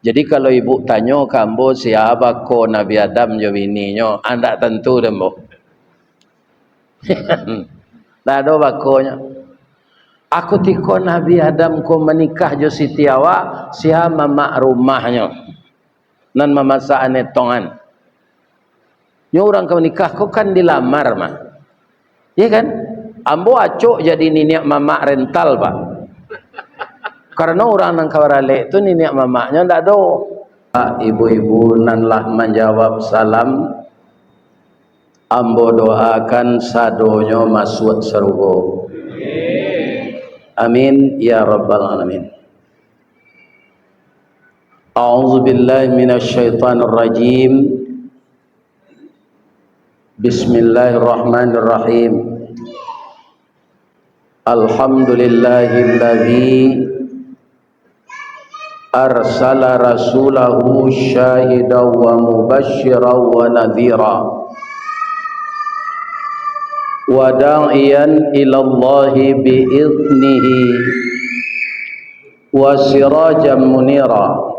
Jadi kalau ibu tanya kambo siapa ko Nabi Adam jo bininya, anda tentu dembo. Tak ada bakonya. Aku tiko Nabi Adam ko menikah jo Siti Hawa, siha mama rumahnya. Nan memasak anetongan. Nyo orang ke menikah ko kan dilamar mah. Iya kan? Ambo acok jadi niniak mama rental, Pak. Karena orang nang kawarale itu niniak mamaknya ndak ada. Ibu-ibu nanlah menjawab salam. Ambo doakan sadonyo masuk surga. Amin ya rabbal alamin. A'udzu billahi minasyaitonir rajim. Bismillahirrahmanirrahim. Alhamdulillahilladzi arsala rasulahu syahidan wa mubasysyiran wa nadhira wa da'iyan ilallahi bi'idnihi wa sirajan munira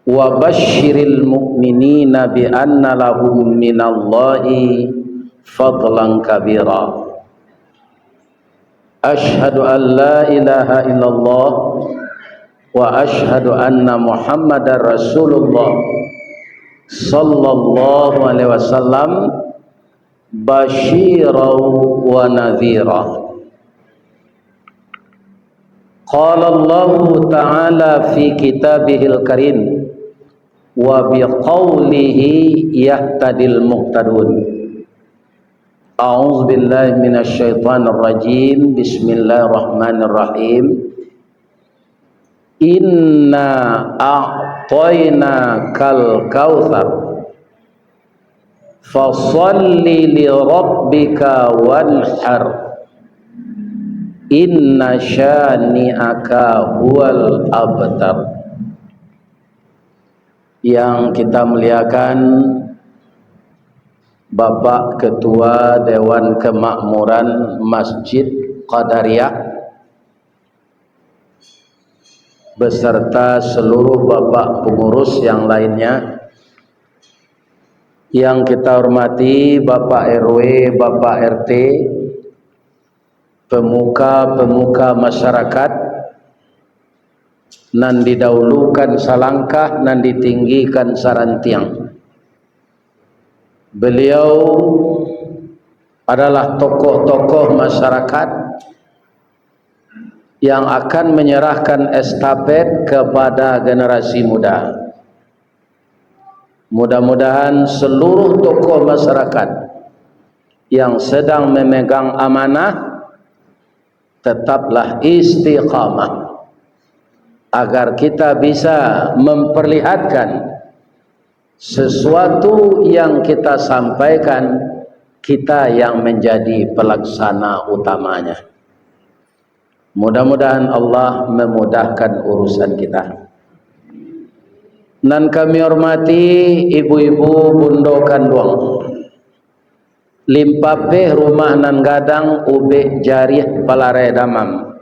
wa basyiril mu'minina bi anna lahum minallahi fadlan kabira. Ashhadu an la ilaha illallah wa ashhadu anna Muhammadar Rasulullah sallallahu alaihi wasallam basyiran wa nadhira. Qala Allah ta'ala fi kitabihil karim wa biqaulihi yahtadil muhtadun. A'udzu billahi minasyaitonir rajim. Bismillahirrahmanirrahim. Inna a'tainakal kautsar fasholli li rabbika wanhar inna syani'aka huwal abtar. Yang kita muliakan Bapak Ketua Dewan Kemakmuran Masjid Qadariyah beserta seluruh bapak pengurus yang lainnya, yang kita hormati Bapak RW, Bapak RT, pemuka-pemuka masyarakat, nan didahulukan salangkah, nan ditinggikan sarantiang. Beliau adalah tokoh-tokoh masyarakat yang akan menyerahkan estafet kepada generasi muda. Mudah-mudahan seluruh tokoh masyarakat yang sedang memegang amanah tetaplah istiqamah agar kita bisa memperlihatkan sesuatu yang kita sampaikan, kita yang menjadi pelaksana utamanya. Mudah-mudahan Allah memudahkan urusan kita. Dan kami hormati ibu-ibu bundo kanduang, limpapeh rumah nan gadang ube jarih palare damam,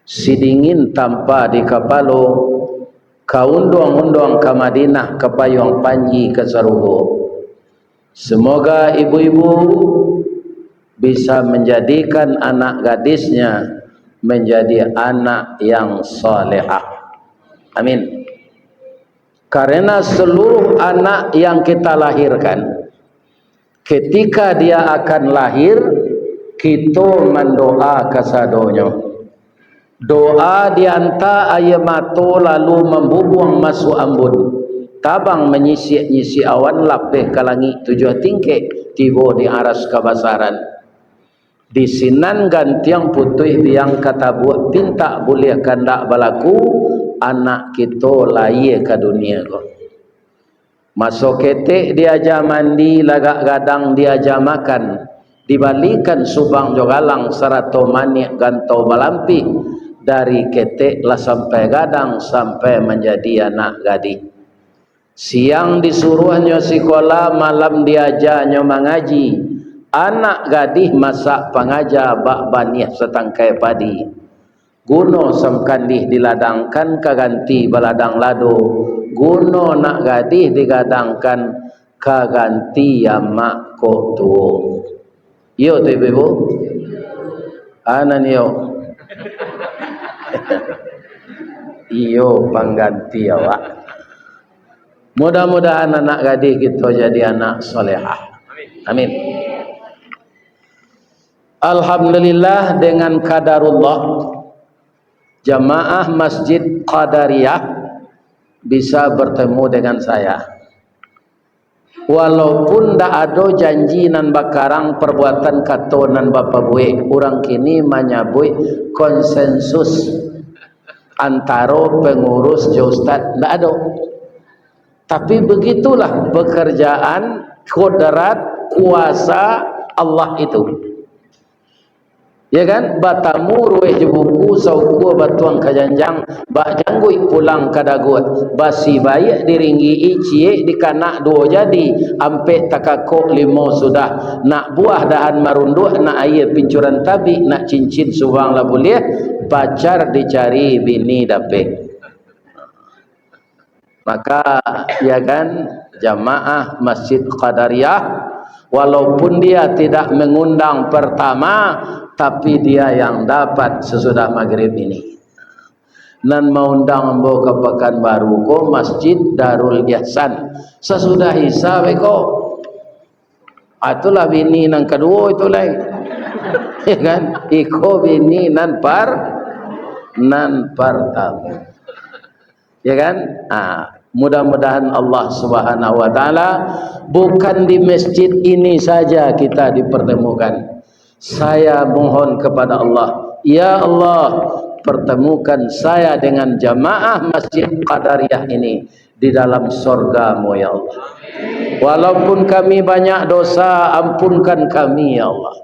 sidingin tanpa di kapalo, kaundong-undong ke Madinah, ke payung panji ke Sarugo. Semoga ibu-ibu bisa menjadikan anak gadisnya menjadi anak yang salehah. Amin. Karena seluruh anak yang kita lahirkan, ketika dia akan lahir, kita mendoa kasadonyo. Doa dianta ayamato lalu membubuang masuk ambun, tabang menyisi-nyisi awan lapeh ke langit tujuh tingkek, tiba di aras kabasaran. Di sinan gantiang putih biang kata buat pinta boleh kandak balaku, anak kita lahir ke dunia ko. Masuk ketek diajar mandi, lagak gadang diajar makan, dibalikan subang jogalang serato manik gantau balampi. Dari ketek lah sampai gadang, sampai menjadi anak gadis. Siang disuruhnya sekolah, malam diajarnya mengaji. Anak gadis masak pengajar bak baniah setangkai padi. Guno samkandih diladangkan kaganti baladang lado. Guno nak gadih digadangkan kaganti yamak kotuo. Yo tu ibu. Anan yo. Iyo pengganti awak. Mudah-mudahan anak gadis kita jadi anak solehah. Amin. Alhamdulillah dengan qadarullah jamaah Masjid Qadariyah bisa bertemu dengan saya. Walaupun tak ada janji nan bakarang perbuatan kato nan bapa buik, orang kini menyabui konsensus antara pengurus jo ustaz tak ada. Tapi begitulah pekerjaan kodrat kuasa Allah itu. Ya kan, batamu rueh je buku sauku batuang kajanjang bak janggui pulang kadagut basi baik diringgi cie dikanak dua jadi ampe takakok limo sudah nak buah dahan marunduk nak air pincuran tabi nak cincin subang lah boleh pacar dicari bini dapet. Maka ya kan jamaah Masjid Qadariyah walaupun dia tidak mengundang pertama tapi dia yang dapat sesudah maghrib ini. Nan mengundang ambo ke Pekanbaru ko Masjid Darul Ihsan sesudah hisab ko. Itulah bini nang kedua itu lain. Ya kan? Iko bini nan pertama. Ya kan? Mudah-mudahan Allah Subhanahu wa taala bukan di masjid ini saja kita dipertemukan. Saya mohon kepada Allah, ya Allah, pertemukan saya dengan jamaah Masjid Qadariyah ini di dalam surga-Mu ya Allah. Walaupun kami banyak dosa, ampunkan kami ya Allah.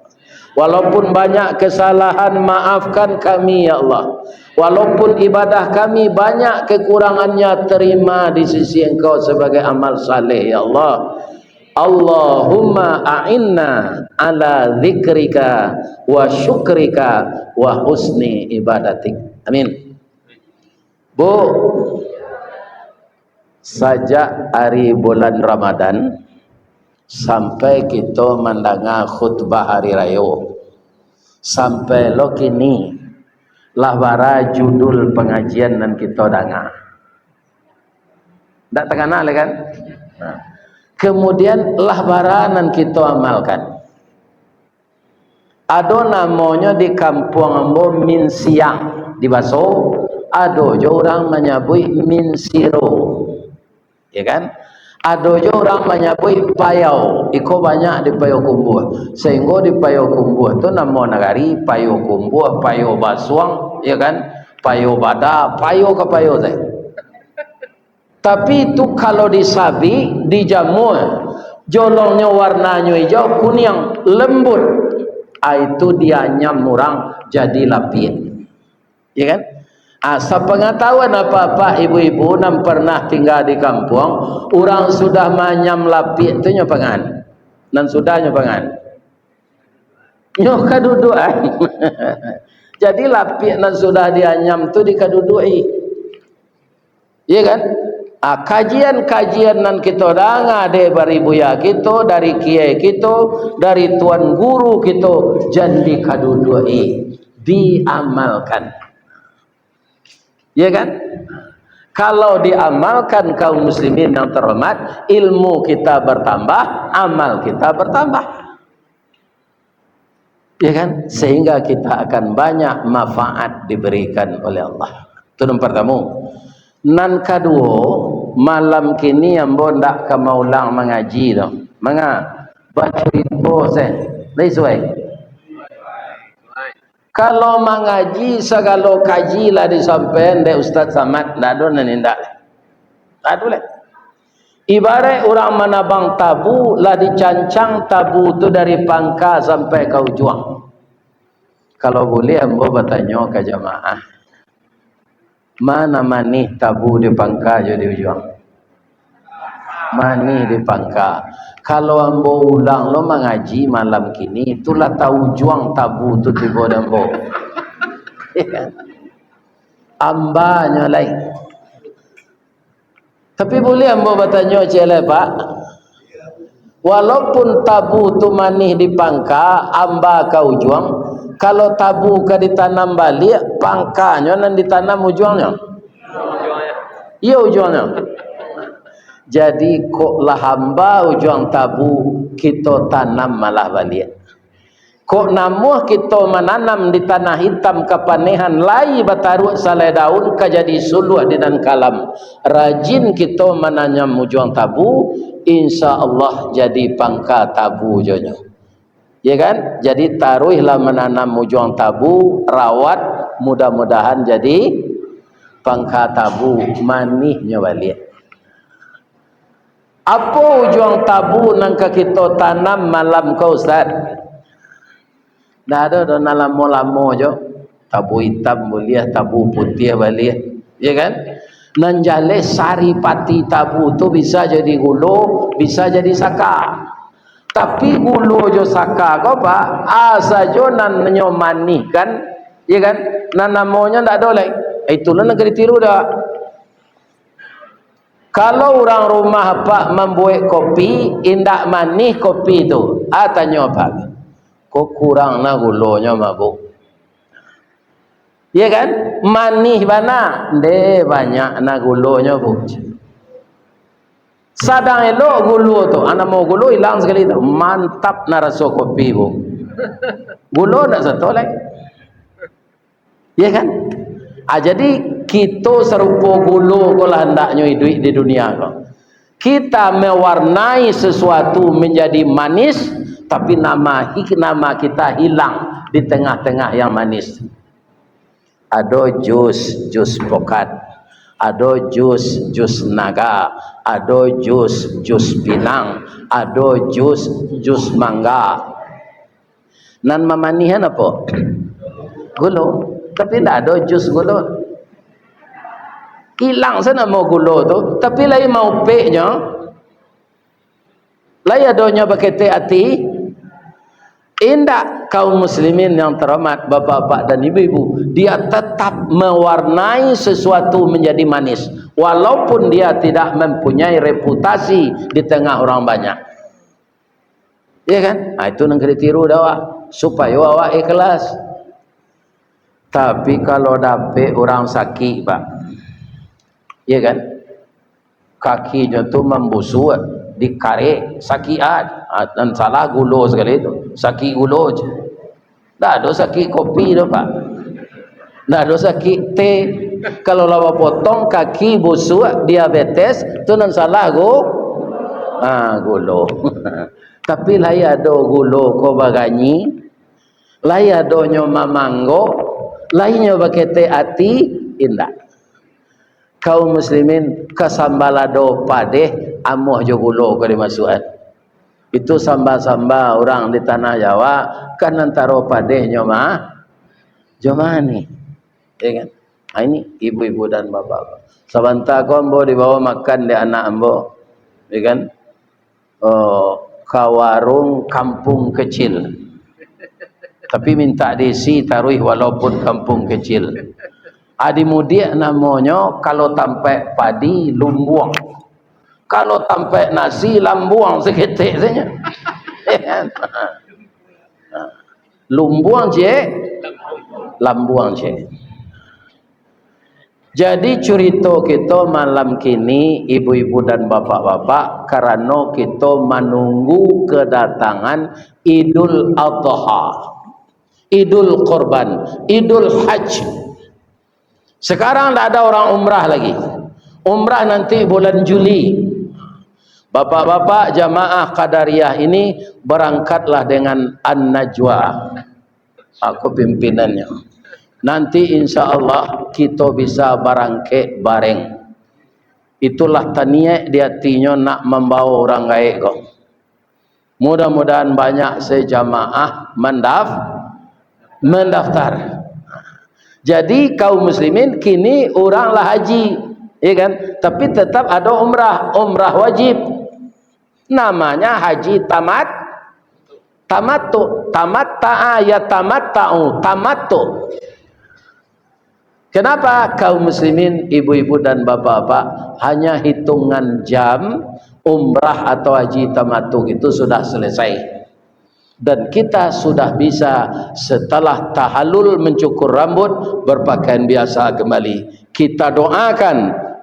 Walaupun banyak kesalahan, maafkan kami ya Allah. Walaupun ibadah kami banyak kekurangannya, terima di sisi Engkau sebagai amal saleh ya Allah. Allahumma a'inna ala zikrika wa syukrika wa husni ibadatik. Amin. Bu, sejak hari bulan Ramadan sampai kita mendengar khutbah hari raya sampai lo kini lah bara judul pengajian dan kita dengar. Tak terkenal kan? Nah. Kemudian lah baranan kita amalkan. Ada namanya di kampung ambo min siang di Baso, ada je orang menyebut min siro. Ya kan? Ada je orang menyebut payau. Iko banyak di payau kumbuh. Sehingga di payau kumbuh tu nama negari payau kumbuh, payau basuang, ya kan? Payau bada, payau ke payau saya. Tapi itu kalau disabi, dijamur, jolongnya warnanya hijau, kuning, lembut, itu dia nyam orang jadi lapis. Ya kan? Sepengetahuan apa-apa ibu-ibu yang pernah tinggal di kampung, orang sudah manyam lapis itu nyopangan. Dan sudah nyopangan. Nyok kaduduan. Jadi lapis dan sudah dianyam itu dikadudui. Ya kan? Kajian-kajian nan kita dengar dari buya kita, dari kiai kita, dari tuan guru kita, jadi kadudui diamalkan. Ya kan? Kalau diamalkan kaum muslimin yang terhormat, ilmu kita bertambah, amal kita bertambah. Ya kan? Sehingga kita akan banyak manfaat diberikan oleh Allah. Itu yang pertama. Nan kedua, malam kini ambo ndak ke maulang mengaji dah. Manga baca itu saya. Lesuai. Kalau mengaji segala kaji lah disampaikan de Ustaz Samad ndak ada nindak. Tak ada. Ibarat orang menabang tabu lah dicancang tabu tu dari pangkal sampai ke ujung. Kalau boleh ambo bertanya ke jamaah. Mana manih tabu di pangkal jadi ujung? Manih di pangkal. Kalau ambo ulang lo mengaji malam kini, itulah tahu juang tabu tu tiba ambo. ambanya lain. Tapi boleh ambo bertanya cile Pak, walaupun tabu tu manih di pangka, amba kau juang, kalau tabu ka ditanam balik, pangkanya nan ditanam ujungnya. Iya ujungnya. Jadi kok lah hamba ujung tabu kita tanam malah balik. Kok namuh kita menanam di tanah hitam kepanehan lai bataruk salai daun kajadi suluh di dan kalam. Rajin kita menanam ujung tabu, insya Allah jadi pangka tabu jonyo. Ya kan? Jadi taruhlah menanam ujung tabu, rawat, mudah-mudahan jadi pangka tabu manihnya balik. Apa ujung tabu nangka kita tanam malam kau Ustaz? Dah ada dah lama-lama je. Tabu hitam boleh, tabu putih boleh. Ya kan? Nan jale sari pati tabu tu bisa jadi gulu, bisa jadi saka. Tapi gulu jo saka kau Pak, asajo nan nyomani kan? Ya kan? Nan namanya ndak ada lagi. Itulah nak ditiru dah. Kalau orang rumah Pak membuat kopi, indak manis kopi tu. Tanya Pak, kok kurang na gulonya mabuk? Ya kan? Manis mana? De banyak na gulonya bu. Sadang elok gulo tu. Anak mau gulo hilang sekali tu. Mantap na rasa kopi bu. Gulo nak satu lagi. Ya kan? Jadi kita serupa gulu kalau hendaknya hidup di dunia kau. Kita mewarnai sesuatu menjadi manis, tapi nama kita hilang di tengah-tengah yang manis. Ada jus pokat, ada jus naga, ada jus pinang, ada jus mangga. Nan mamanihan apa? Gulu. Tapi tidak ada jus gula. Hilang sana mau gula tu. Tapi lain mau peknya. Lain adanya pakai teh hati. Indak kaum muslimin yang terhormat, bapak-bapak dan ibu-ibu, dia tetap mewarnai sesuatu menjadi manis. Walaupun dia tidak mempunyai reputasi di tengah orang banyak. Ya kan? Itu nak ditiru dah supaya awak ikhlas. Tapi kalau dapat orang sakit Pak, ya kan, kakinya tu membusuk, dikarik, sakit dan salah gulo sekali itu, sakit gulo je. Dah ada sakit kopi tu Pak, dah ada sakit teh. Kalau lawa potong kaki busuk, diabetes, tu nan salah gulo. Tapi lai ada gulo ko baganyi, lai ada nyoma manggo, lainnya pakai teh hati, indah. Kaum muslimin kesambalado padeh amoh jo gulo ko dimasukan. Itu samba-samba orang di tanah Jawa kan antara padeh nyoma jomani. Ya kan? Ini ibu-ibu dan bapak. Sebentar ko ambo dibawa makan di anak ambo. Ya kan? Ke warung kampung kecil. Tapi minta diisi taruh walaupun kampung kecil. Adi mudik namanya kalau tampak padi lumbuang. Kalau tampak nasi lambuang seketik saja. Lumbuang je, lambuang je. Jadi cerita kita malam kini ibu-ibu dan bapak-bapak karena kita menunggu kedatangan Idul Adha. Idul Qurban, Idul Hajj. Sekarang tak ada orang umrah lagi. Umrah nanti bulan Juli. Bapak-bapak jamaah Qadariyah ini berangkatlah dengan An-Najwa. Aku pimpinannya. Nanti insya Allah kita bisa barangkit bareng. Itulah taniak di hatinya nak membawa orang gaib kau. Mudah-mudahan banyak sejamaah mendaftar. Jadi kaum muslimin kini oranglah haji, ya kan? Tapi tetap ada umrah wajib. Namanya haji tamattu, tamatta'a ya tamatta'u, tamattu. Kenapa kaum muslimin, ibu-ibu dan bapak-bapak, hanya hitungan jam umrah atau haji tamattu itu sudah selesai, dan kita sudah bisa setelah tahallul mencukur rambut berpakaian biasa kembali. Kita doakan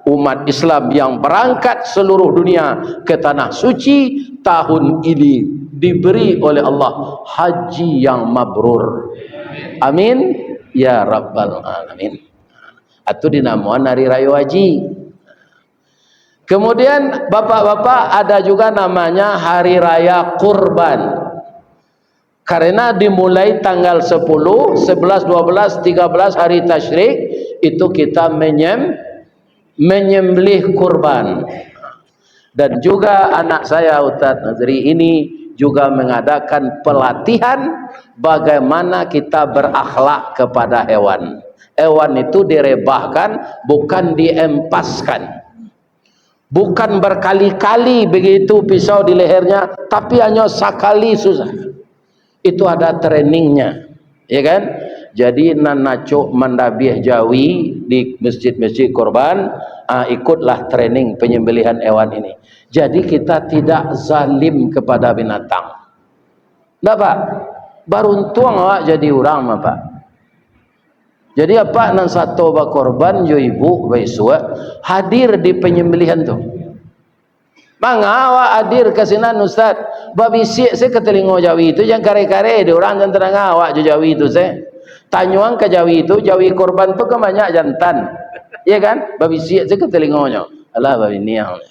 umat Islam yang berangkat seluruh dunia ke tanah suci tahun ini diberi oleh Allah haji yang mabrur. Amin ya rabbal alamin. Atau dinamakan hari raya haji. Kemudian bapak-bapak, ada juga namanya hari raya kurban, karena dimulai tanggal 10, 11, 12, 13 hari tasyrik itu kita menyembelih kurban. Dan juga anak saya Ustaz Nazri ini juga mengadakan pelatihan bagaimana kita berakhlak kepada hewan. Hewan itu direbahkan, bukan diempaskan. Bukan berkali-kali begitu pisau di lehernya, tapi hanya sekali susah. Itu ada trainingnya, ya kan? Jadi nanacuk mandabih jawi di masjid-masjid korban, ikutlah training penyembelihan hewan ini. Jadi kita tidak zalim kepada binatang. Nggak Pak? Beruntung awak jadi orang Pak. Jadi apa nan satu ba korban yo ibu baisua hadir di penyembelihan tu. Mangawak hadir ke sinan Ustaz. Babisi saya ke telingo Jawi itu yang kare-kare di orang yang terang awak Jawi itu saya. Tanyuang ke Jawi itu, Jawi korban tu ke banyak jantan. Iya kan? Babisi saya ke telingonya. Alah babi niang.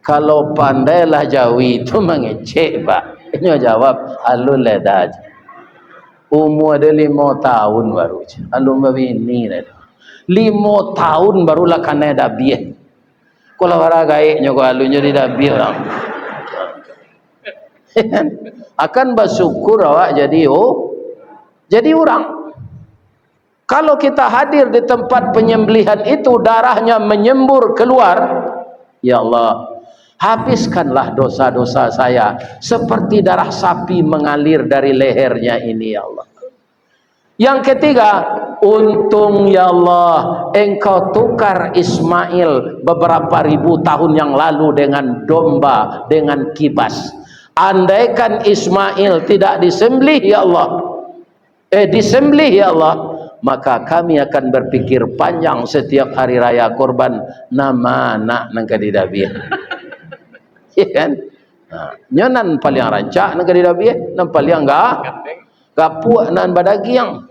Kalau pandailah Jawi itu mengecek Pak. Ini jawab alul ledaj. Umur dia 5 tahun baru. Alum babi ni dah. 5 tahun barulah kena dah biar. Kalau orang gaiknya ko alunya dah biar orang. Akan bersyukur awak jadi orang. Kalau kita hadir di tempat penyembelihan itu darahnya menyembur keluar, ya Allah, habiskanlah dosa-dosa saya seperti darah sapi mengalir dari lehernya ini ya Allah. Yang ketiga, untung ya Allah engkau tukar Ismail beberapa ribu tahun yang lalu dengan domba, dengan kibas. Andaikan Ismail tidak disembelih ya Allah, disembelih ya Allah, maka kami akan berpikir panjang setiap hari raya korban nama anak nang kadidabih. Ya kan? Nah, nyonan paling rancak nang kadidabih, nang paling gapuak nan badagiang.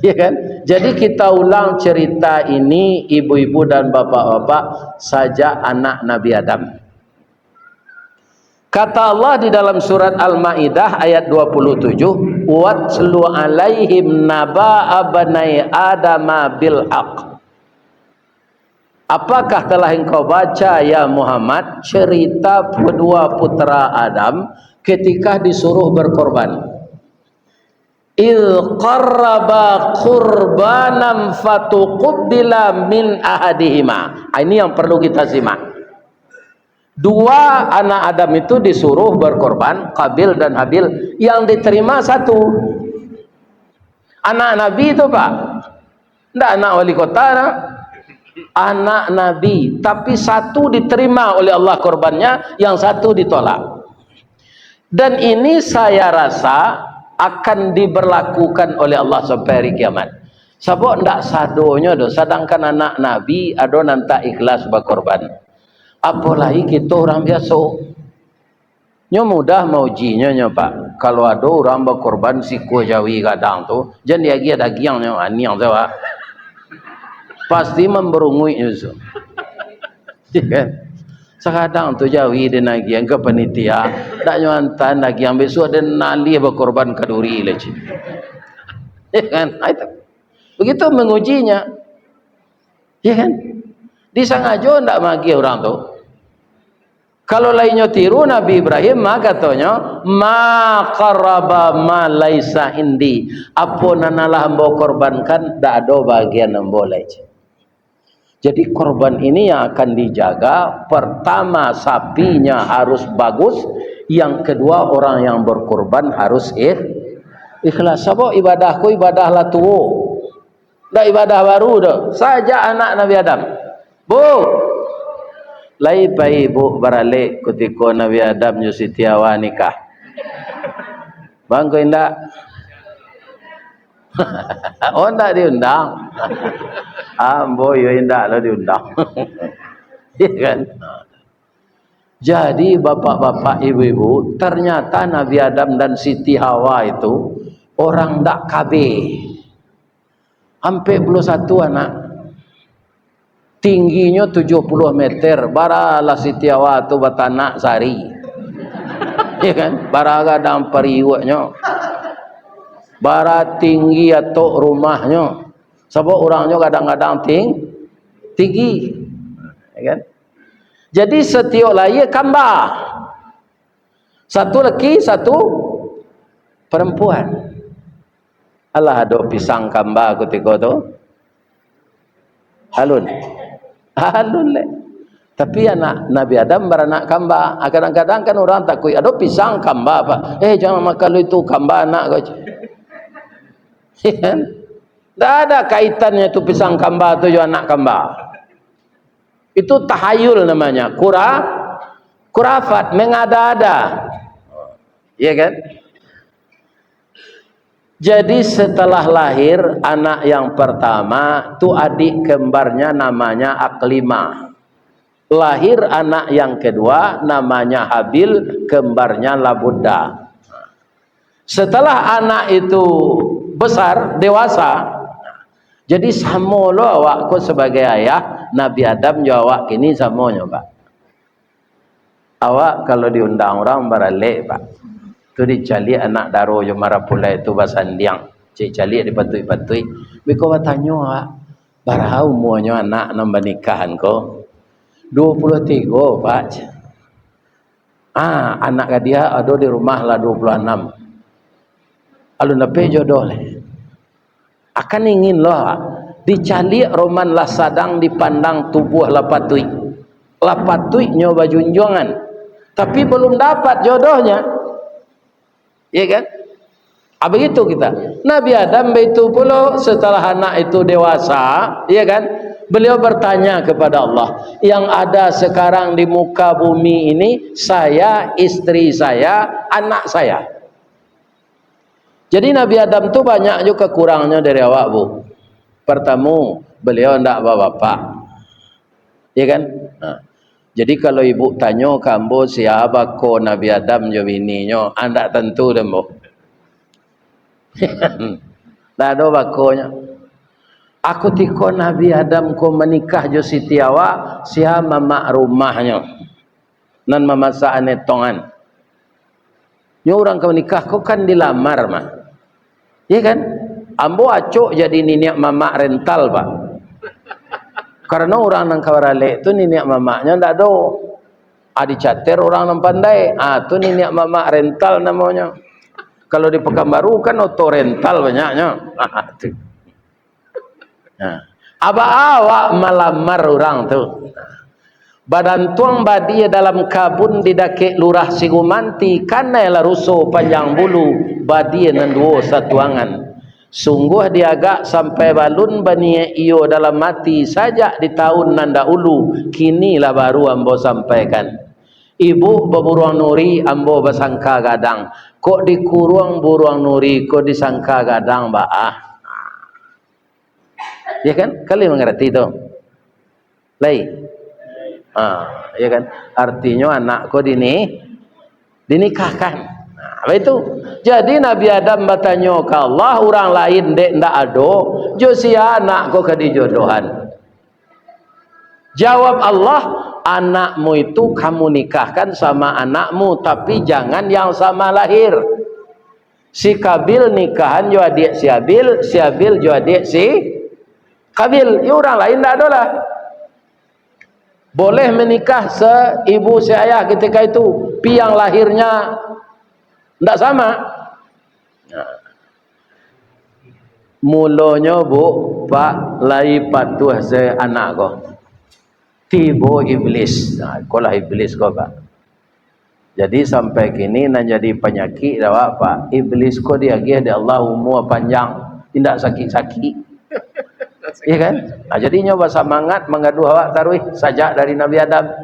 Ya kan? Jadi kita ulang cerita ini ibu-ibu dan bapak-bapak saja anak Nabi Adam. Kata Allah di dalam surat Al-Maidah ayat 27, "Watlu alaihim naba'a banai Adama bil haqq." Apakah telah engkau baca ya Muhammad cerita kedua putra Adam ketika disuruh berkorban? Il qarraba qurbanan fatuqbila min ahadihima. Ini yang perlu kita simak. Dua anak Adam itu disuruh berkorban, Qabil dan Habil, yang diterima satu. Anak Nabi itu Pak, tidak anak wali kota, anak Nabi, tapi satu diterima oleh Allah korbannya, yang satu ditolak. Dan ini saya rasa akan diberlakukan oleh Allah sampai hari kiamat. Sebab ndak sadonya doh, sedangkan anak Nabi ado nanta ikhlas berkorban. Apalagi kita orang biasa. Nyo mudah maujinya nyo Pak. Kalau ada orang berkorban siku Jawi kadang tu, jangan dia gia daging nyo aniang jawa. Pasti memberungui nyo. Kan? Sekadang tu Jawi dia nagiang ke panitia, tak nyuantan nagiang besok ada nali berkorban kaduri leci. Ya kan? Begitu mengujinya. Ya kan? Disengaja ndak magi orang tu. Kalau lainnya tiru Nabi Ibrahim, maka katanya ma qaraba ma laisa indi. Apa nanalah hamba korbankan ndak ada bagian hamba leci. Jadi korban ini yang akan dijaga. Pertama sapinya harus bagus, yang kedua orang yang berkorban harus Ikhlas. Sebab ibadahku ibadah lah tua. Dah ibadah baru dah. Saja anak Nabi Adam. Bu. Lai pai ibu baralik ketika Nabi Adam ju Siti Hawa nikah. Bang ko indak. Oh ndak diundang. Ambo yo indak lah diundang. Ya kan? Jadi bapak-bapak ibu-ibu, ternyata Nabi Adam dan Siti Hawa itu orang ndak kabeh. Sampai 21 anak. Tingginya 70 meter. Baralah Siti Hawa tu batanak sari. Ya kan? Bara gadang periwaknya. Bara tinggi atau rumahnya. Sebab orangnya kadang-kadang tinggi. Ya kan? Jadi setiap lahir kembar. Satu laki, satu perempuan. Allah ada pisang kembar ketika tu. Halun. Halun le. Tapi anak Nabi Adam beranak kembar. Kadang-kadang kan orang takut ada pisang kembar pak. Jangan makan itu kembar anak kau. Tidak ada kaitannya itu pisang kembar tu juga anak kembar. Itu tahayul namanya. Kurafat, mengada-ada. Ya kan? Jadi setelah lahir anak yang pertama tu adik kembarnya namanya Aklimah. Lahir anak yang kedua namanya Habil, kembarnya Labudda. Setelah anak itu besar, dewasa, jadi sama lo awakku sebagai ayah, Nabi Adam jo awak kini samanya pak. Awak kalau diundang orang baralik pak. Tu dicali anak daro jo marapulai tu basandiang. Cik cali dipatui-patui. Biko bertanya awak, berapa umurnya anak nambah nikahan ko? 23 pak. Anak dia ada di rumah lah 26. Alun nape jodoh le. Akan ingin loh dicali roman lah sadang dipandang tubuh lapatui. Lapatui nyoba junjungan. Tapi belum dapat jodohnya. Ya kan? Begitu kita. Nabi Adam itu pula setelah anak itu dewasa, ya kan? Beliau bertanya kepada Allah, yang ada sekarang di muka bumi ini saya, istri saya, anak saya. Jadi Nabi Adam tu banyak juga kekurangannya dari awak bu. Pertama, beliau tidak bapak, ya kan? Jadi kalau ibu tanya kamu siapa ko Nabi Adam jo bininya, anda tentu demo. Tak ada bakonya. Aku tiko Nabi Adam ko menikah jo Siti Hawa, siapa mama rumahnya, nan mama saane tongan. Nyo orang kau nikah kau kan dilamar mah. Ya kan? Ambo acok jadi niniak mama rental pak. Karena orang nang kawarale itu niniak mamaknya ndak ada. Adi cater orang nang pandai. Tu niniak mama rental namanya. Kalau di Pekanbaru kan auto rental banyaknya. Awak melamar orang tu. Badan tuang badia dalam kabun didake lurah Sigumanti karena la rusuh panjang bulu badia nanduo satuangan. Sungguh diagak sampai balun bania iyo dalam mati saja di tahun nanda ulu kinilah baru ambo sampaikan. Ibu beburuang nuri ambo bersangka gadang. Kok dikurung buruang nuri kok disangka gadang baah. Ya kan? Kali mengerti itu. Lai. Ya kan? Artinya anakku dinikahkan. Itu. Jadi Nabi Adam bertanya ke Allah, orang lain dek ndak ado, jo sia anakku ke dijodohan. Jawab Allah, anakmu itu kamu nikahkan sama anakmu, tapi jangan yang sama lahir. Si Kabil nikahan jo adik si Habil, si Habil jo adik si Kabil. Ya orang lain ndak ada lah. Boleh menikah seibu seayah ketika itu, pi yang lahirnya tidak sama. Mulanya bu, pak lai patuh se anak ko. Tibo iblis. Kolah iblis ko pak. Jadi sampai kini nak jadi penyakit dah apa? Iblis ko dia Allah umur panjang, tidak sakit-sakit. Iya kan? Nah, jadi nyoba semangat mengadu awak taruh sajak dari Nabi Adam.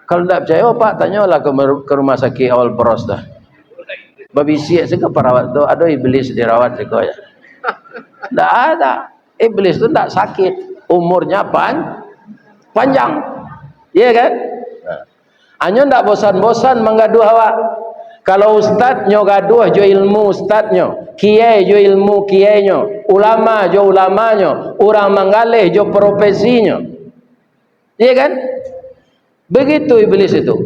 Kalau tidak percaya Pak, tanyalah ke rumah sakit awal Bros dah. Babisiak juga perawat tu, ada iblis dirawat juga ya. Tak ada. Iblis tu tak sakit, umurnya panjang. Iya kan? Anyo ndak bosan-bosan menggaduh awak. Kalau ustadnyo gaduh jo ilmu ustadnyo, kiai jo ilmu kiainya, ulama jo ulamanya, orang menggalih jo profesinya. Iya kan? Begitu iblis itu.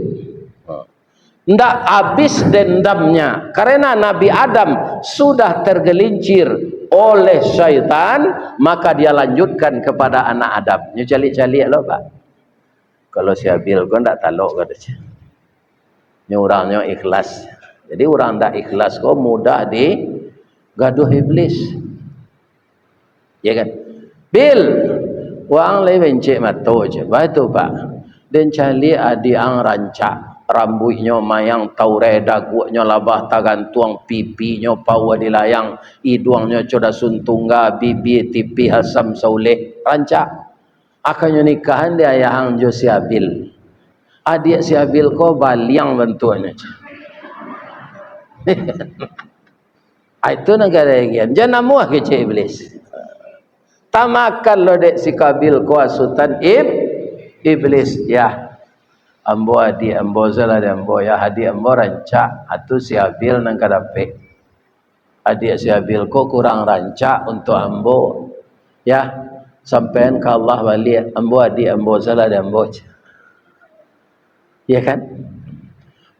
Ndak habis dendamnya karena Nabi Adam sudah tergelincir oleh syaitan, maka dia lanjutkan kepada anak Adam. Nyo calik-calik lo Pak. Kalau si Abil kau tak talok kata dia. Ni orangnya ikhlas. Jadi orang tak ikhlas kau mudah di gaduh iblis. Ya kan? Bil, wang leh bencik mato je. Betul Pak. Dan cali adi ang rancak. Rambutnya mayang taure dagunya labah tagantuang pipinya pawa dilayang. Hidungnya coda suntungga bibi tipi hasam sauleh. Rancak. Akannya nikahan dia yang jo si Abil. Adik si Abil ko baliang bentuknya. Itu negara yang jangan muah kecil iblis. Tamakan lo dek si Kabil ko asutan iblis ya. Ambo adik ambo zala dan ambo ya adik ambo rancak atu si Abil nang kadape. Adik si Abil ko kurang rancak untuk ambo ya. Sampai ke Allah balik ambo adik ambo salah dan ambo ya kan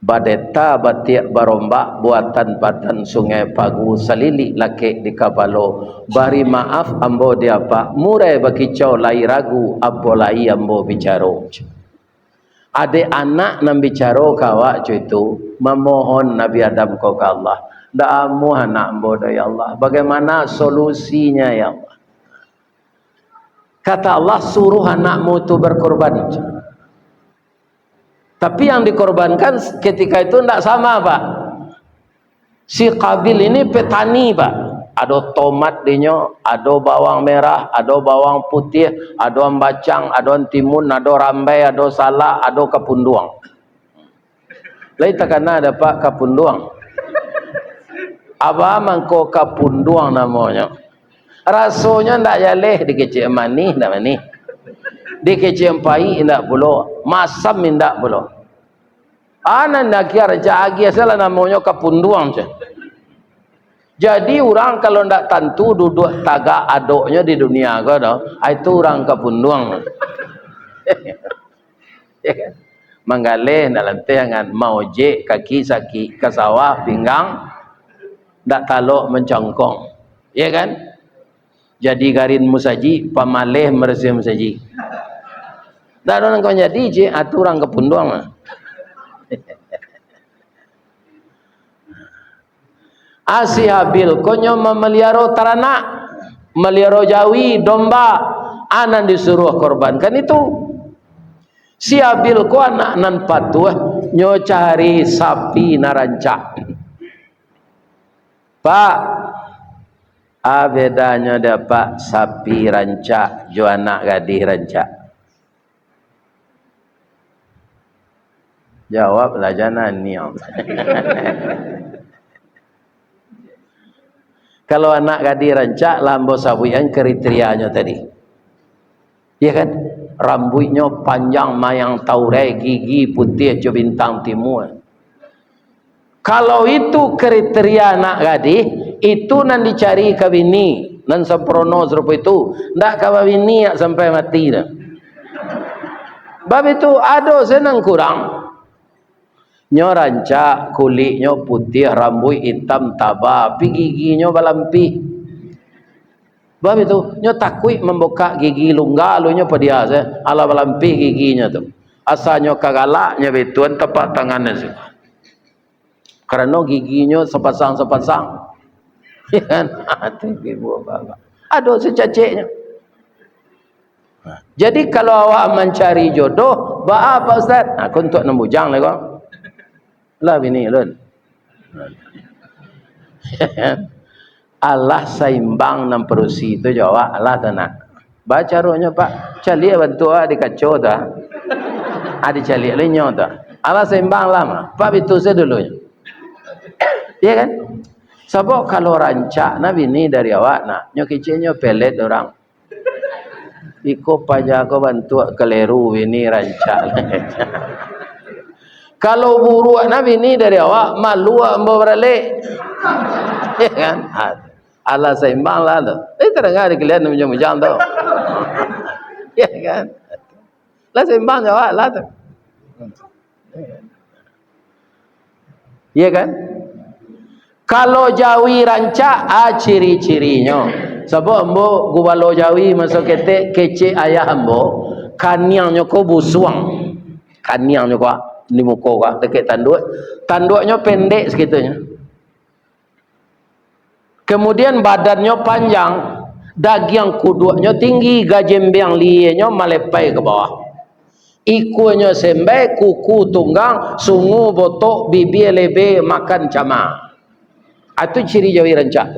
badeta batiak barombak buatan patan sungai pagu salili laki di kapalo bari maaf ambo dia pak murai bakicau lai ragu apo lai ambo bicaro adik anak nam bicaro kawak itu memohon Nabi Adam kau ke Allah ndak amu anak ambo ya Allah bagaimana solusinya ya Allah. Kata Allah suruh anakmu itu berkorban. Tapi yang dikorbankan ketika itu tidak sama Pak. Si Kabil ini petani Pak. Ada tomat dinyo, ada bawang merah, ada bawang putih, ada bacang, ada timun, ada rambai, ada salak, ada kapunduang. Lain takkan ada Pak kapunduang. Apa mangko kapunduang namanya? Rasanya ndak jaleh dikecik manis ndak manis. Dikecik pai ndak pulo, masam ndak pulo. Ana ndak kira jagi asal namanya kapunduang je. Jadi orang kalau ndak tentu duduk tagak adoknya di dunia kau dah, itu orang kapunduang. Manggaleh dalam tangan mau je kaki sakit ke sawah pinggang ndak talok mencongkong. Ya kan? Jadi garin musaji pamaleh meresih musaji dah orang kau jadi je aturan kepunduang lah. Asi Habil konyo memelihara teranak melihara jawi domba anan disuruh korbankan itu si Habil ko anak nan patuh nyo cari sapi narancak Pak. Bedanya dapat sapi rancak jo anak gadis rancak. Jawablah jangan niam. Kalau anak gadis rancak lambo sabuyan kriterianya tadi. Ya kan? Rambutnya panjang mayang taure gigi putih jo bintang timur. Kalau itu kriteria anak gadis itu nan dicari kawini nan semprono serupa itu ndak kawini sampai mati dah. Bab itu ada senang kurang nyo rancak kulitnya putih rambut hitam tabah pi giginya balampi. Bab itu nyo takui membuka gigi lungga lunya pedia ala balampi giginya tu asalnya kagalaknya betuan tepat tangannya sih karena giginya sepasang-sepasang. Kan ibu bapak aduh secaciknya. Jadi kalau awak mencari jodoh ba apa Ustaz aku untuk nembujang lah kau lah bini lun. Allah seimbang nam perusi itu jawab Allah tanah. Baca rohnya Pak, cali bantu di kacau dah. Adi cali lenyong dah. Allah seimbang lama. Pak itu saya dulu. Iya kan? Sebab kalau rancak Nabi ni dari awak nak, nyokicenya pelet orang. Iko pajak ko bantu keleru ini rancak. Kalau buruk Nabi ni dari awak malu ambo beralik. Ya kan? Allah seimbang lah tu. Terdengar di kalian macam-macam tu. Ya kan? Lah seimbang jawab lah tu. Ya kan? Kalau Jawi rancak, ciri-cirinya. Sebab ambo gubalo Jawi masuk ketek kecek ayah ambo, kaniangnya ko busuang. Kaniangnya ko di muka ko dekat tanduk. Tanduknya pendek sekitanya. Kemudian badannya panjang, daging kuduknya tinggi, gajembang lienya melepai ke bawah. Ikunya sembai, kuku tunggang, sungu botok, bibir lebe, makan cama. Itu ciri Jawi rancak.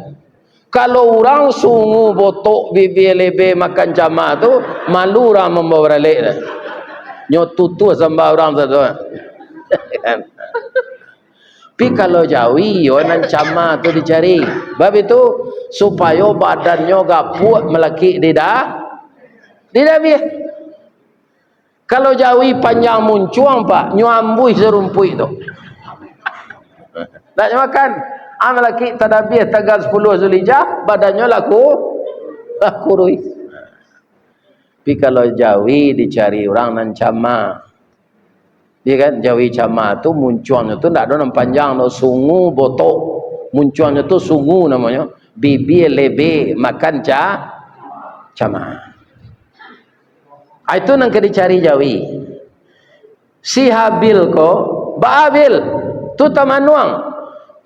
Kalau orang sungu botok, bibir lebe, makan cama tu, malu orang membawa balik. Nyotutu sama orang tu. Tapi kalau Jawi, yonan cama tu dicari. Sebab itu supaya badannya gapuk melaki di dah biar. Kalau Jawi panjang muncuang Pak, nyambui serumpui tu. Nak makan, melaki tadabih tanggal 10 Zulhijjah, badannya laku rui. Tapi kalau Jawi dicari orang nan cama. Dia kan Jawi cama tu muncuannya tu tak ada nama panjang, no sungu botok. Muncuannya tu sungu namanya, bibir lebe, makan cama. Itu nang dicari Jawi. Si Habil ko, Baabil tu tamanuang.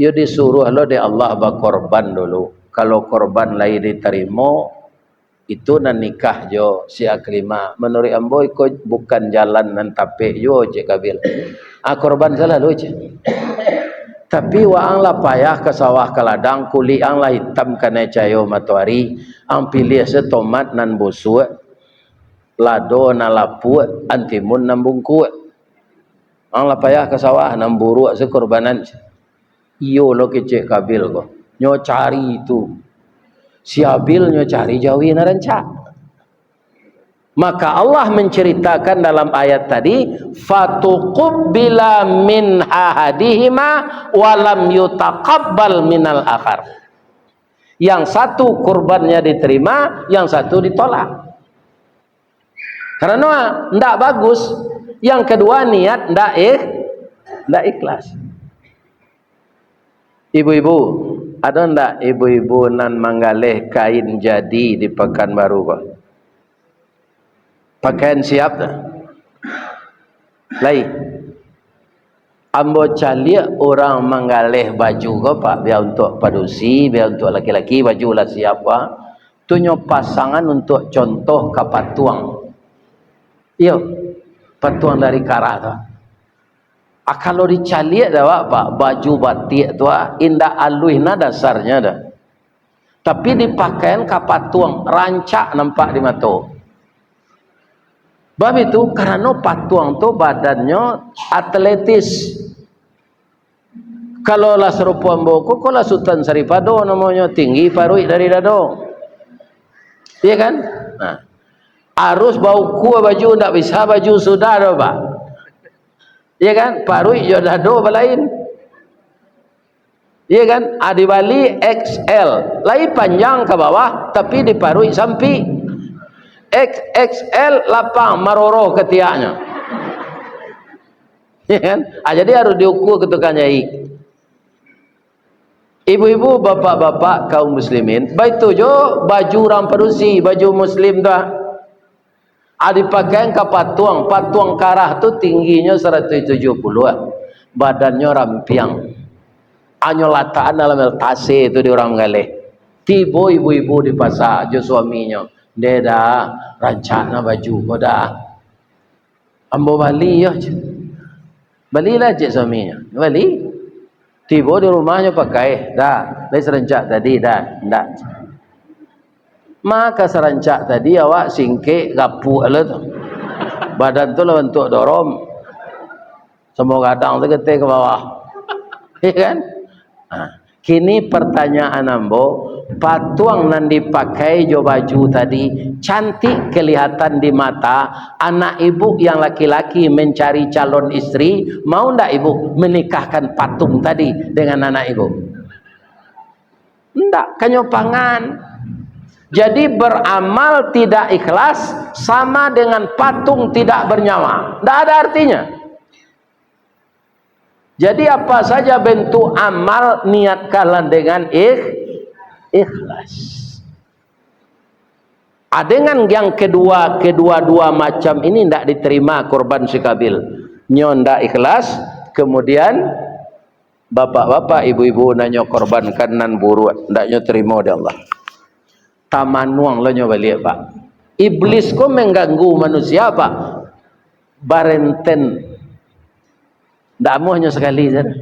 Yo disuruh lo de Allah berkorban dulu. Kalau korban lain diterima, itu nan nikah jo si aklima. Menurut ambo ikut bukan jalan nan tape jo cik Kabil. Korban salah lo cik. Tapi waang lah payah ke sawah ke ladang, kulit ang lah hitam kena cahaya matahari, ang pilih setomat nan busuk, lado na lapuk, antimun nan bungkuk. Ang lah payah ke sawah nan buruk sekorbanan. Iyo lo ke cik Kabil ko. Nyo cari itu. Si Habil nyo cari Jawi na rancak. Maka Allah menceritakan dalam ayat tadi, fatuqubbila min ahadihima walam yutaqabbal minal akhar. Yang satu kurbannya diterima, yang satu ditolak. Karena ndak bagus. Yang kedua niat ndak ikhlas. Ibu-ibu, ada ndak ibu-ibu nan manggalih kain jadi di Pekanbaru kok? Pakaian siap dah. Lai. Ambo caliak orang manggalih baju ko Pak, biar untuk padusi, biar untuk laki-laki baju lah siap Pak. Tunyo pasangan untuk contoh kapatuang. Iyo, patuang dari karah tu. Kalau dicaliak dah Pak, baju batik tu indah aluihna dasarnya dah. Tapi dipakaian kapatuang, rancak nampak di mata. Sebab itu karena patuang tu badannya atletis. Kalau lah serupa mboko, kalau Sultan Saripado namanya tinggi parui dari dado. Iya kan? Nah, harus bau kuah baju tak bisa baju sudah dah Pak. Iya kan? Parui yo dado lain. Iya kan? Di Bali XL, lain panjang ke bawah tapi diparui sampai. XXL lapang maroro ketiaknya. Ya kan? Jadi harus diukur ketukan nyai. Ibu-ibu, bapak-bapak kaum muslimin, baik tu jo baju orang padusi, baju muslim dah. Dipakai ke patuang karah tu tingginya 170 badannya rampiang. Anyo lataan dalam tase itu di orang galeh. Tibo ibu-ibu di pasar jo suaminya. Dia dah rancak na baju ko dah. Ambo Bali ya. Belilah cik suaminya. Beli. Tiba di rumahnya pakai. Dah. Dari serencak tadi. Dah. Tak. Maka serencak tadi awak singkik gapuk lah tu. Badan tu lah bentuk dorom. Semua kadang tu ketik ke bawah. Ya kan? Kini pertanyaan ambo, patuang nan dipakai jo baju tadi cantik kelihatan di mata. Anak ibu yang laki-laki mencari calon istri, mau ndak ibu menikahkan patung tadi dengan anak ibu? Ndak, kanyopangan. Jadi beramal tidak ikhlas sama dengan patung tidak bernyawa. Ndak ada artinya. Jadi apa saja bentuk amal niatkanlah dengan ikhlas. Dengan yang kedua macam ini tidak diterima korban si Kabil. Nyo ndak ikhlas, kemudian bapak-bapak, ibu-ibu nanyo korbankan nan buru, ndak nyo terima oleh Allah. Tamanuang lo nyo balik pak. Iblis ko mengganggu manusia pak. Barenten. Tak mau hanya sekali saja.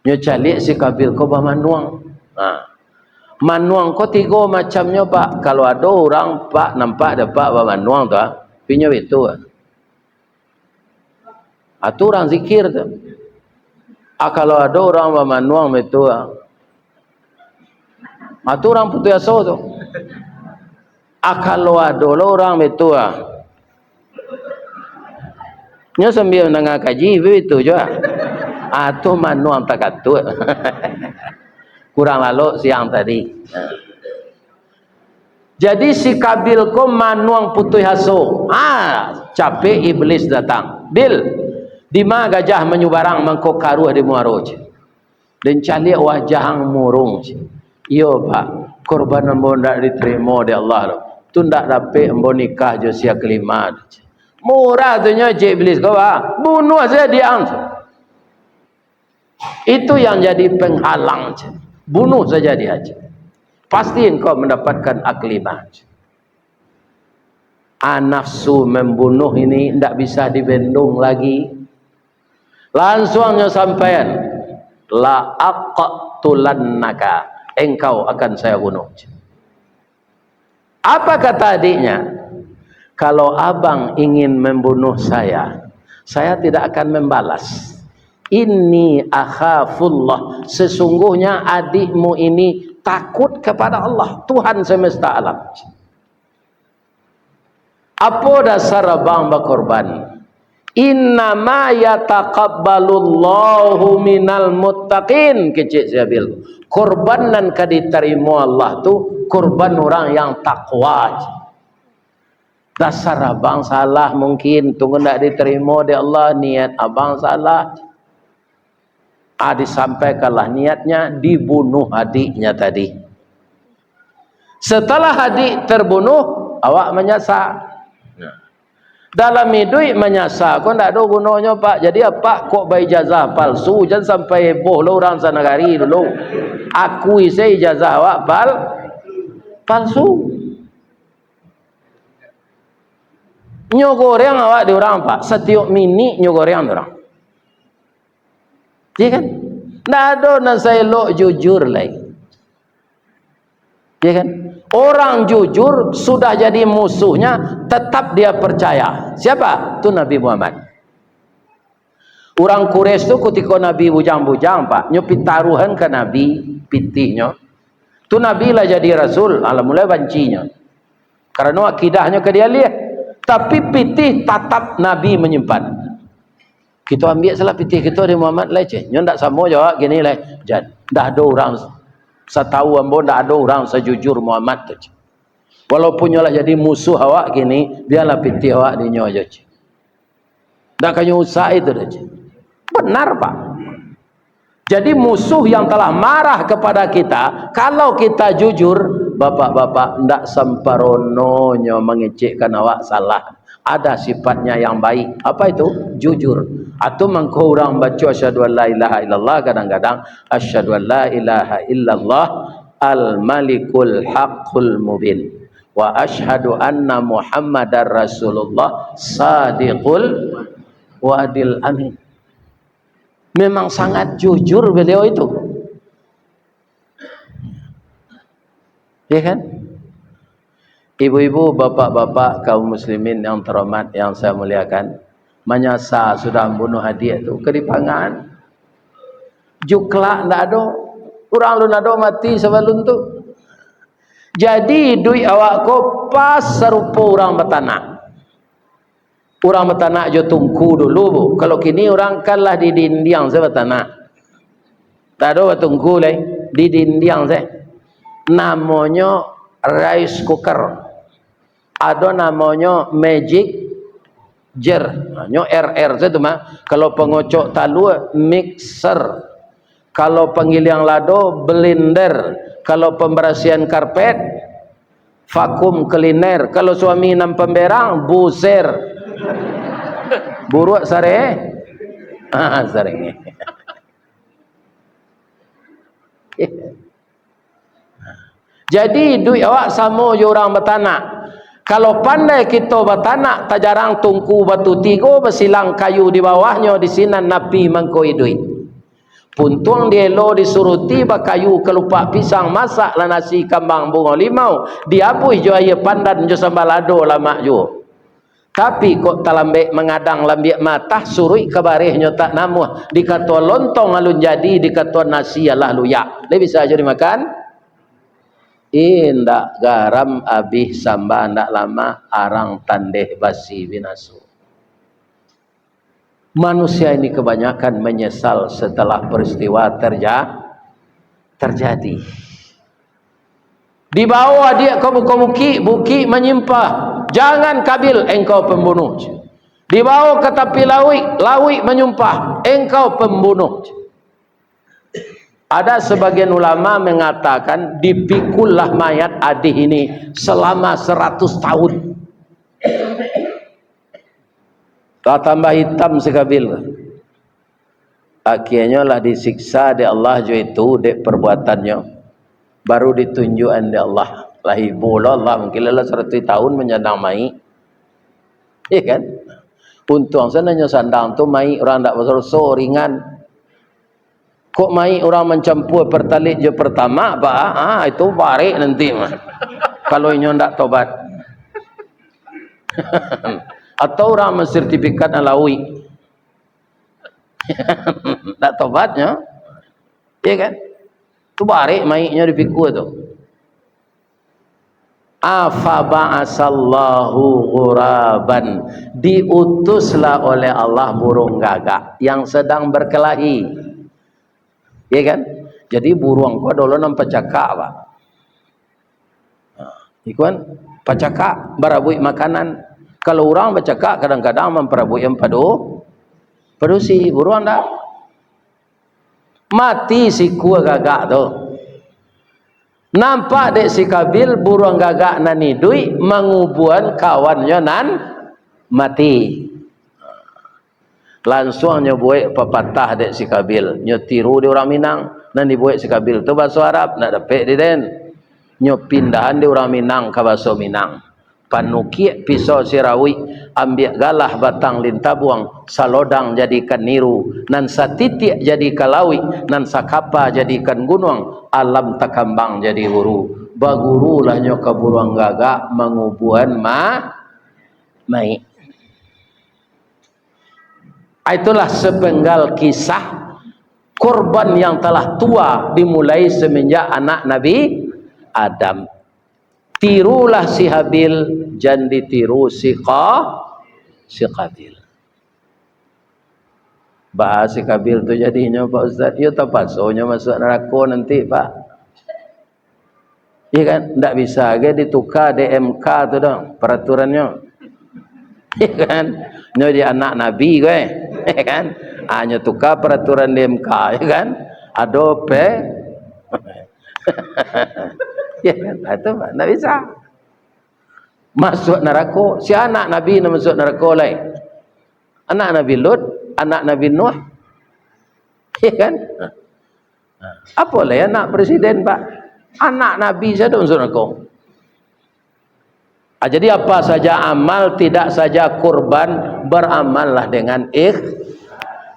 Nyo calik si Kabil ko ba manuang. Manuang ko tiga macamnya pak. Kalau ada orang pak nampak dapat ba manuang tu, pinyo itu. Itu orang zikir tu. Kalau ada orang ba manuang itu, itu orang putus asa tu. Kalau ada orang itu, nyo sambil nangah kaji begitu juga. Atau manuang tak katut. Kurang lalu siang tadi. Jadi si Kabil ko manuang putih haso. Capek iblis datang. Bil, di mana gajah menyubarang mangkok karuh di muaroj. Dan calik wajah ang murung. Yo pak, korban ambo ndak diterima di Allah. Tu ndak dapat ambo nikah jo sia kelima. Murah tu nya cik iblis kau bunuh saja dia. Itu yang jadi penghalang. Bunuh saja dia. Pasti engkau mendapatkan aklimah. Nafsu membunuh ini tidak bisa dibendung lagi. Langsungnya sampaian, la aqtulannaka, engkau akan saya bunuh. Apa kata adiknya? Kalau abang ingin membunuh saya tidak akan membalas. Inni akhafullah, sesungguhnya adikmu ini takut kepada Allah, Tuhan semesta alam. Apa dasar abang berkorban? Innama yataqabbalullahu minal muttaqin. Kecik Zabil, korban nan kaditerima Allah tu korban orang yang takwa. Dasar abang salah mungkin, tunggu nak diterima di Allah, niat abang salah. Disampaikanlah niatnya, dibunuh adiknya tadi. Setelah adik terbunuh, awak menyasa. Dalam hidup menyasa, kau tak ada gunanya pak. Jadi apa kok bayi ijazah palsu? Jangan sampai heboh lo orang sana gari dulu. Akui saya ijazah awak palsu. Nyogoreng awak di orang pak, setiap minit nyogoreng orang. Iya kan? Tidak ada nak saya lo jujur lagi. Iya kan? Orang jujur sudah jadi musuhnya, tetap dia percaya. Siapa? Itu Nabi Muhammad. Orang Quraisy tu ketika Nabi bujang-bujang pak, nyupit taruhan ke Nabi pitihnya. Tu Nabi lah jadi Rasul, alhamdulillah bancinya. Karena akidahnya ke dia lihat. Tapi pitih tatap Nabi menyimpan. Kita ambil salah pitih kita di Muhammad lah je. Nyo ndak sama jawab gini lah. Jan, dah ada orang setahu ambo ndak ada orang sejujur Muhammad tu. Walaupun nyo lah jadi musuh awak gini, biarlah pitih awak di nyo aja. Ndak kanyo usah itu dah. Benar pak. Jadi musuh yang telah marah kepada kita, kalau kita jujur, bapak-bapak ndak semparononyo mengecekkan awak salah. Ada sifatnya yang baik. Apa itu? Jujur. Atau mengkau orang baca asyhadu an la ilaha illallah, kadang-kadang asyhadu an la ilaha illallah al-malikul haqqul mubin wa asyhadu anna muhammadar rasulullah sadiqul wadil amin. Memang sangat jujur beliau itu. Ya kan? Ibu-ibu, bapak-bapak, kaum muslimin yang terhormat, yang saya muliakan, menyasa sudah membunuh hadiah itu kedipangan. Juklak ndak ada. Orang lu nado mati sebelum tu. Jadi duit awak ko pas serupa orang bertanak. Orang bertanak jo tungku dulu bu. Kalau kini orang kalah di dindiang saya bertanak. Tak ada tungku lagi di dindiang saya. Namanya rice cooker. Ada namanya magic jar. Nyo RR saya tu mah. Kalau pengocok talu mixer. Kalau penggiling lado blender. Kalau pembersihan karpet vakum cleaner. Kalau suami nam pemberang buser. Buruk sare. Sare. Jadi duit awak sama je orang bertanak. Kalau pandai kita bertanak, tak jarang tungku batu tiga bersilang kayu di bawahnya, di sini napi mangkoi duit. Puntung dia lo disuruh tiba kayu kelupak pisang masak lah nasi kambang bunga limau diabuh jo air pandan jo sambal lado lama jo. Tapi kok talambek mengadang lambiak mata surui kebarihnya tak namuh dikata lontong alun jadi dikata nasi alah luyak. Dia bisa aja dimakan. Indak garam abih sambal ndak lama arang tandeh basi binasu. Manusia ini kebanyakan menyesal setelah peristiwa terjadi. Di bawah dia ke muka-muki, buki menyimpah. Jangan Kabil, engkau pembunuh. Di bawah ke tepi lawi menyumpah, engkau pembunuh. Ada sebagian ulama mengatakan dipikullah mayat Adih ini selama 100 tahun. Tak tambah hitam sekabil. Akhirnya lah disiksa di Allah jo itu dek perbuatannya. Baru ditunjukkan di Allah. Lah ibu Allah mungkin lah 100 tahun menjadang mai. Ya kan? Untung sananya sandang tu mai orang tak berso ringan. Kok mai orang mencampur pertalit je pertama bah itu barik nanti mah. Kalau inyo ndak tobat. Atau orang mensertifikat alawi. Tak tobatnya. Ya kan? Tu barik maiknya dipikul tu. Afa ba'asallahu ghuraban. Diutuslah oleh Allah burung gagak yang sedang berkelahi. Ya kan? Jadi burung kau dulu nampak cakap pak. Ikuan pacakak barabui makanan. Kalau orang bercakap kadang-kadang memperabui yang padu si buruan dah mati si kuah gagak tu. Nampak dek si Kabil buruan gagak nani dui mengubuan kawannya nan mati. Langsung nyo buat pepatah dek si Kabil. Nyo tiru di orang Minang. Nan dibuat si Kabil tu bahasa Arab nak dapat di den. Nyo pindahan di orang Minang ke bahasa Minang. Panukiak pisau sirawi ambil galah batang lintabuang salodang jadikan niru nan satitik jadi kalawi nan sakapa jadikan gunung alam takambang jadi huru baguru lahnya keburuang gagak mengubuan mai. Itulah sepenggal kisah korban yang telah tua dimulai semenjak anak Nabi Adam. Tirulah si Habil, jangan ditiru si Qabil. Bahas si Qabil tu jadinya Pak Ustaz, ya terpaksa masuk neraka nanti Pak. Ya kan, tak bisa ke ditukar DMK tu dong peraturannya. Ya kan, nyo dia anak Nabi ke, ya kan, hanya tukar peraturan DMK, ya kan, adope. Ya kan, itu tak bisa masuk neraka. Si anak Nabi nak masuk neraka lain, anak Nabi Lut, anak Nabi Nuh, ya kan. Apa lah anak presiden Pak, anak Nabi saja masuk neraka. Jadi apa saja amal, tidak saja kurban, beramallah dengan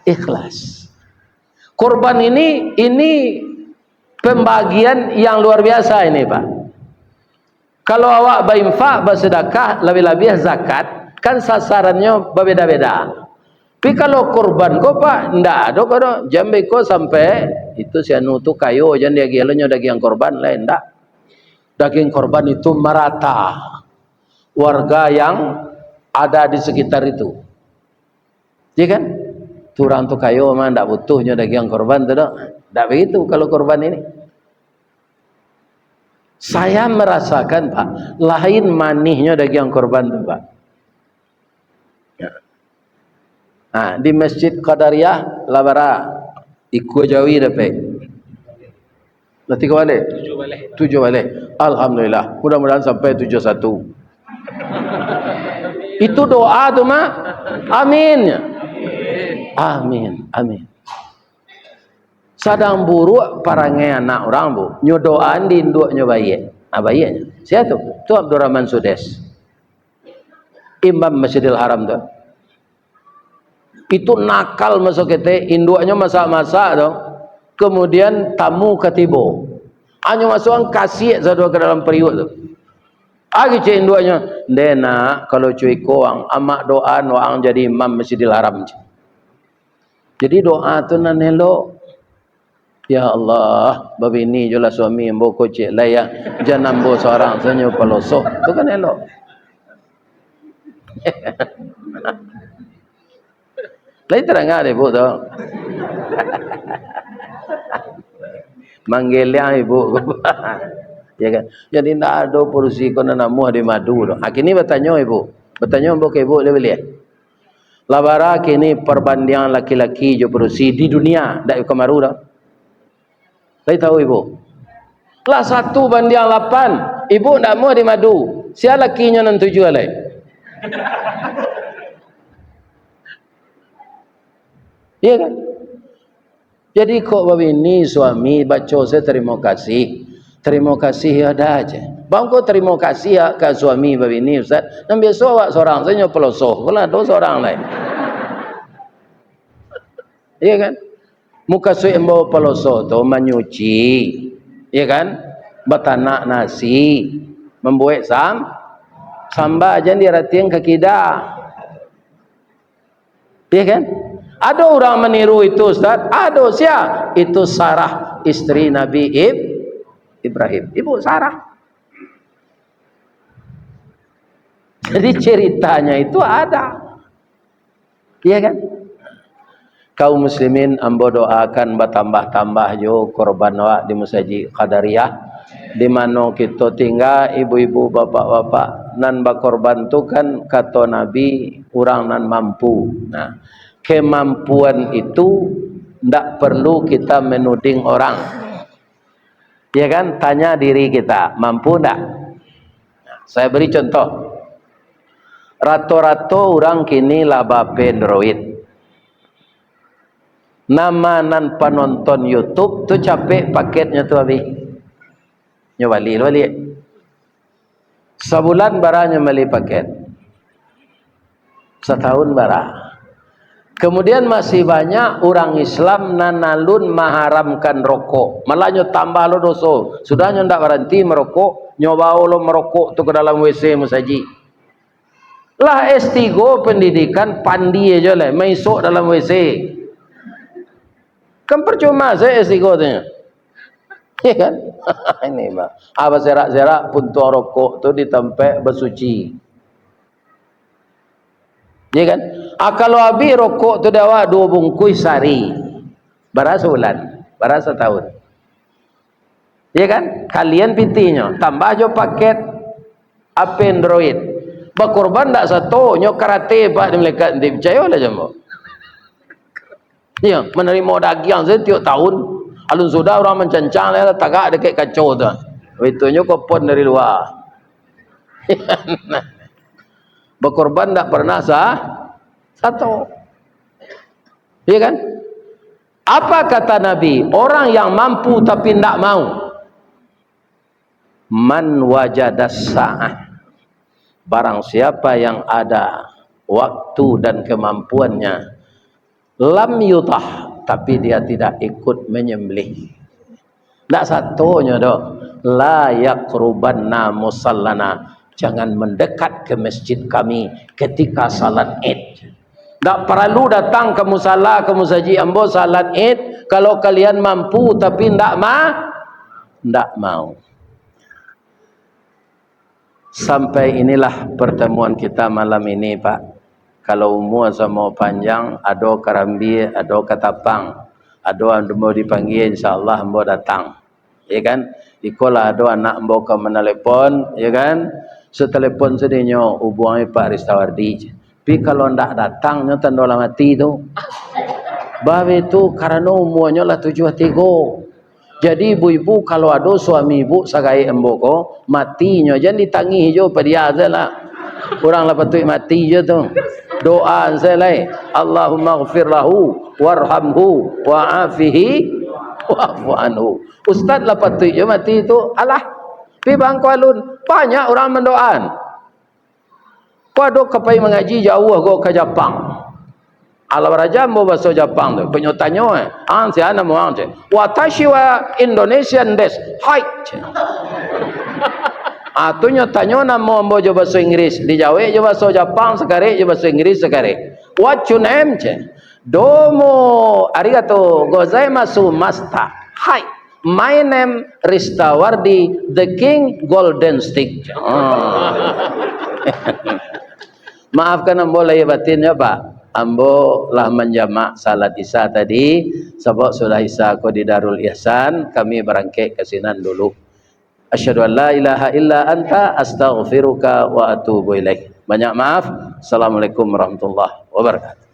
ikhlas. Kurban ini pembagian yang luar biasa ini, Pak. Kalau awak berinfak, bersedekah, lebih-lebih zakat, kan sasarannya berbeda-beda. Tapi kalau kurban ko, Pak, ndak ada kado. Jambe ko sampai itu sianu tu kayu jangan dia gelonyo daging korban lain ndak. Daging korban itu merata warga yang ada di sekitar itu. Ya kan? Turang tu kayu mah ndak butuhnya daging korban tu dak. Ndak begitu kalau korban ini. Saya merasakan, Pak, lain manihnya daging korban tu, Pak. Nah, di Masjid Qadariyah Labara ikut Jawi dapat. Nanti ke balik? 7 balik. Alhamdulillah. Mudah-mudahan sampai 71. Itu doa tu, Mak. Amin. Amin. Amin. Sadang buruk parangai anak orang, Bu. Nyo doaan di induknya bayi. Ah, bayinya. Siapa tu? Tu Abdurrahman Sudes. Imam Masjidil Haram tu. Itu nakal masuk kita, induknya masak-masak dong. Kemudian tamu ketibo. Hanya masuk kasih sadua ke dalam periuk tu. Agi cik induknya, "Dena kalau cuy koang amak doa noang jadi imam Masjidil Haram." Jadi doa tu nan elok. Ya Allah, babi ni jelah suami yang boko cik layak jangan bo seorang senyum pelosok. Tu kan elok. Lain terang ada ibu tu. Manggil yang ibu. Ya kan? Jadi tidak ada porsi kau nak muah di madu tu. Kini bertanya ibu. Bertanya ibu ke ibu lebih lihat. Labara kini perbandingan laki-laki jo porsi di dunia. Tak kemaru dah. Lain tahu ibu. Lah 1:8. Ibu nak muah di madu. Siapa lakinya nan 7 alai? Iya kan? Jadi kok begini suami baca saya terima kasih. Terima kasih ada aja. Bang kok terima kasih ya ke suami begini Ustaz. Dan biasa awak seorang saya nyopelosoh. Kalau ada seorang lain. Iya kan? Muka suai embawa pelosoh tu menyuci. Iya kan? Batanak nasi. Membuat sambal jangan diratian ke kidah. Iya kan? Ada orang meniru itu, Ustaz? Ada siapa? Itu Sarah, istri Nabi Ibrahim. Ibu Sarah. Jadi ceritanya itu ada. Iya kan? Kaum muslimin ambo doakan bertambah-tambah jo korban wa di Masjid Qadariyah di mana kita tinggal ibu-ibu bapak-bapak nan berkorban tu kan kata Nabi orang nan mampu. Nah, kemampuan itu tidak perlu kita menuding orang. Ya kan? Tanya diri kita, mampu tidak? Nah, saya beri contoh. Rato-rato orang kini laba Android. Nama nan penonton YouTube tu capek paketnya tu habis. Nyobali. Sebulan baranya beli paket. Setahun bara. Kemudian masih banyak orang Islam nanalun mengharamkan rokok. Malahnya tambah lo dosa. Sudahnya tidak berhenti merokok, nyoba lo merokok tu ke dalam WC musaji. Lah S3 pendidikan pandi aja lah, masuk dalam WC. Kan percuma saya S3 tanya. Ya kan? Ini mah. Apa serak-serak pun tuang rokok tu ditempat bersuci. Ya kan? Kalau habis rokok tu dawa 2 bungkus sehari. Berapa sebulan? Berapa setahun? Ya kan? Kalian pintinya. Tambah jo paket Android. Berkorban tak satu. Nyo karate pak di melekat. Nanti percaya lah jembo. Ya, menerima daging saya tiap tahun. Alun sudah orang mencancang lah. Tagak dekat kacau tu. Itunya kopon dari luar. Berkorban tak pernah satu. Iya kan? Apa kata Nabi? Orang yang mampu tapi tidak mau. Man wajadas sa'ah. Barang siapa yang ada waktu dan kemampuannya, lam yutah, tapi dia tidak ikut menyembelih. Tak satunya dok, la yaqrubanna musallana, jangan mendekat ke masjid kami ketika salat Id. Tak perlu datang ke musalla, ke masjid ambo salat Id kalau kalian mampu, tapi tak mau. Sampai inilah pertemuan kita malam ini, Pak. Kalau umur sama panjang, ada karambi, ada katapang, ada yang mau dipanggil, insyaAllah ambo datang. Ya kan? Ikolah ada anak ambo ke menelepon, ya kan? Setelepon sedihnya hubungi Pak Ristawardi. Tapi kalau ndak datang, nyo tanda lah mati tu. Babe itu karena umurnya lah 73. Jadi ibu-ibu kalau ada suami ibu sagai embo ko matinya jangan ditangi jo pada dia lah. Orang lah patut mati je tu. Doa saya lai, Allahumma ghfir lahu warhamhu wa'afihi wa'fu anhu. Ustaz lah patut je mati tu. Alah, pi bangku alun banyak orang mendoan. Kau kapai mengaji jauh go ke Jepang. Ala raja mo bahasa Jepang tu. Penyotanyo si ana mo anje. Watashi wa Indonesian des. Hai. Atunya tanyo na mo jo bahasa Inggris. Di Jawa jo bahasa Jepang sekare, jo bahasa Inggris sekare. What your name che? Domo arigato gozaimasu master. Hai. My name Ristawardi, the King Golden Stick. Maafkan ambo lahir batin ya Pak. Ambo lah menjamak salat isya tadi sebab sudah isya aku di Darul Ihsan, kami berangkat ke sinan dulu. Asyhadu an la ilaha illa anta astaghfiruka wa atubu ilaik. Banyak maaf. Assalamualaikum warahmatullahi wabarakatuh.